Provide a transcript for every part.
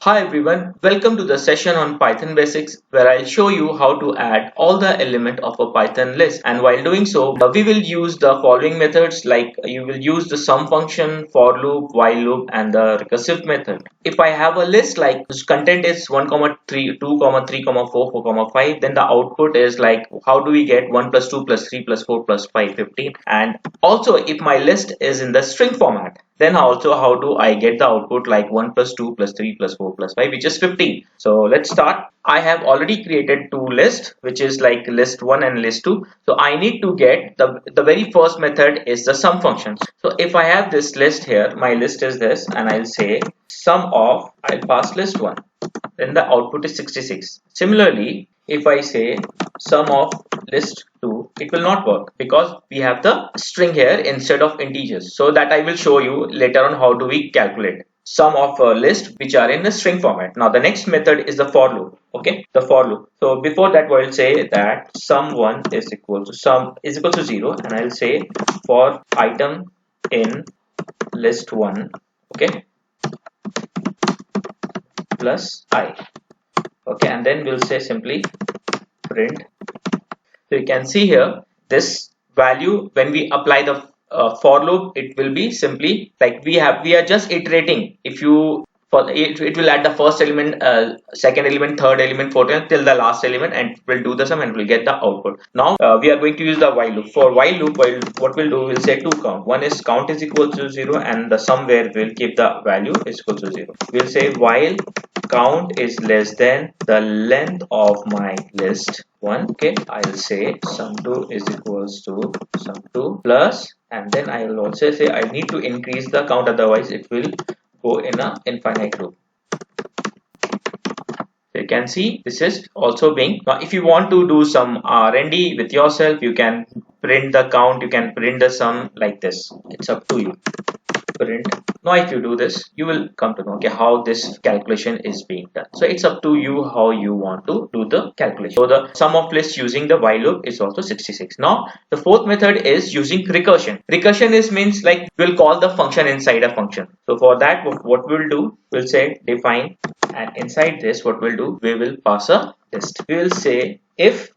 Hi everyone, welcome to the session on Python basics where I'll show you how to add all the element of a Python list, and while doing so we will use the following methods like you will use the sum function, for loop, while loop and the recursive method. If I have a list like whose content is 1, 3, 2, 3, 4, 4, 5, then the output is like how do we get 1 plus 2 plus 3 plus 4 plus 5, 15. And also if my list is in the string format, then also how do I get the output like 1 plus 2 plus 3 plus 4 plus 5, which is 15. So let's start. I have already created two lists, which is like list 1 and list 2. So I need to get the very first method is the sum function. So if I have this list here, my list is this, and I'll say sum of, I'll pass list 1, then the output is 66. Similarly, if I say sum of list 2, it will not work because we have the string here instead of integers. So that I will show you later on how do we calculate sum of a list which are in the string format. Now the next method is the for loop. Okay, the for loop. So before that we'll say that sum1 is equal to 0, and I'll say for item in list 1, okay, plus I. Okay, and then we'll say simply print. So you can see here this value, when we apply the for loop, it will be simply like we are just iterating. If you it will add the first element, second element, third element, fourth element till the last element, and will do the sum and will get the output. Now we are going to use the while loop. For while loop, what we'll do, we'll say two count. One is count is equal to 0, and the somewhere will keep the value is equal to 0. We'll say while count is less than the length of my list 1. Okay, I'll say sum2 is equals to sum2 plus, and then I will also say I need to increase the count, otherwise it will go in a infinite loop. You can see this is also being. Now if you want to do some R&D with yourself, you can print the count, you can print the sum like this. It's up to you. Print. Now if you do this, you will come to know okay how this calculation is being done. So it's up to you how you want to do the calculation. So the sum of list using the while loop is also 66. Now the fourth method is using recursion. Recursion is means like we'll call the function inside a function. So for that what we'll do, we'll say define, and inside this what we'll do, we will pass a list. We will say if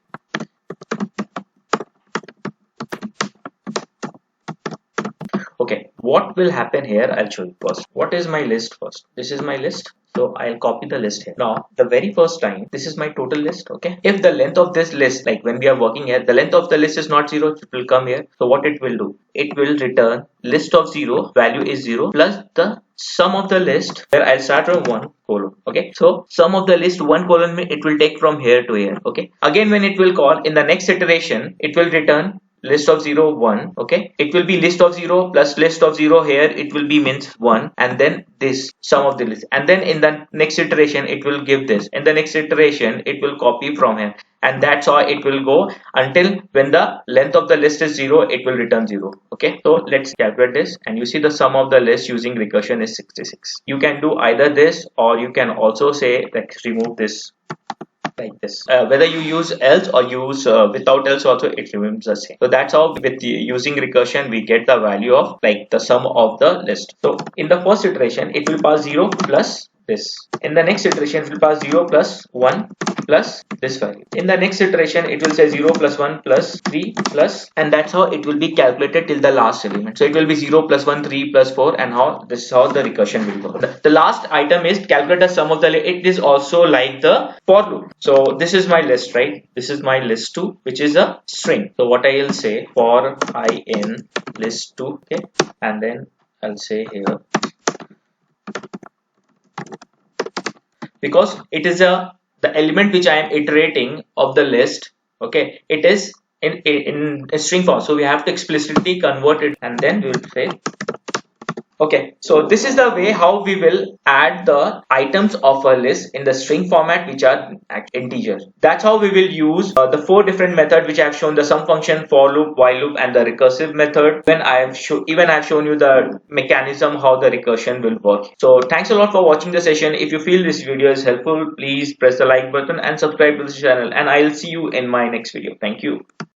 okay, what will happen here, I'll show you first. What is my list first? This is my list. So I'll copy the list here. Now the very first time, this is my total list. Okay, if the length of this list, like when we are working here, the length of the list is not 0, it will come here. So what it will do, it will return list of 0, value is 0, plus the sum of the list, where I'll start from 1 colon. Okay, so sum of the list 1 colon, it will take from here to here. Okay, again when it will call in the next iteration, it will return list of 0 1. Okay, it will be list of 0 plus list of 0 here, it will be means 1, and then this sum of the list, and then in the next iteration it will give this, in the next iteration it will copy from here, and that's how it will go until when the length of the list is 0, it will return 0. Okay, so let's calculate this, and you see the sum of the list using recursion is 66. You can do either this, or you can also say let's remove this like this. Whether you use else or use without else, also it remains the same. So that's how with using recursion we get the value of like the sum of the list. So in the first iteration it will pass 0 plus this. In the next iteration it will pass 0 plus 1 plus this value. In the next iteration it will say 0 plus 1 plus 3 plus, and that's how it will be calculated till the last element. So it will be 0 plus 1 3 plus 4, and how this is how the recursion will go. The last item is calculate the sum of the list. It is also like the for loop. So this is my list, right? This is my list 2, which is a string. So what I will say, for I in list 2, okay, and then I'll say here, because it is the element which I am iterating of the list, okay, it is in a string form, so we have to explicitly convert it, and then we will say okay. So this is the way how we will add the items of a list in the string format which are integers. That's how we will use the 4 different methods which I have shown: the sum function, for loop, while loop and the recursive method. When I have shown you the mechanism how the recursion will work. So thanks a lot for watching the session. If you feel this video is helpful, please press the like button and subscribe to the channel, and I'll see you in my next video. Thank you.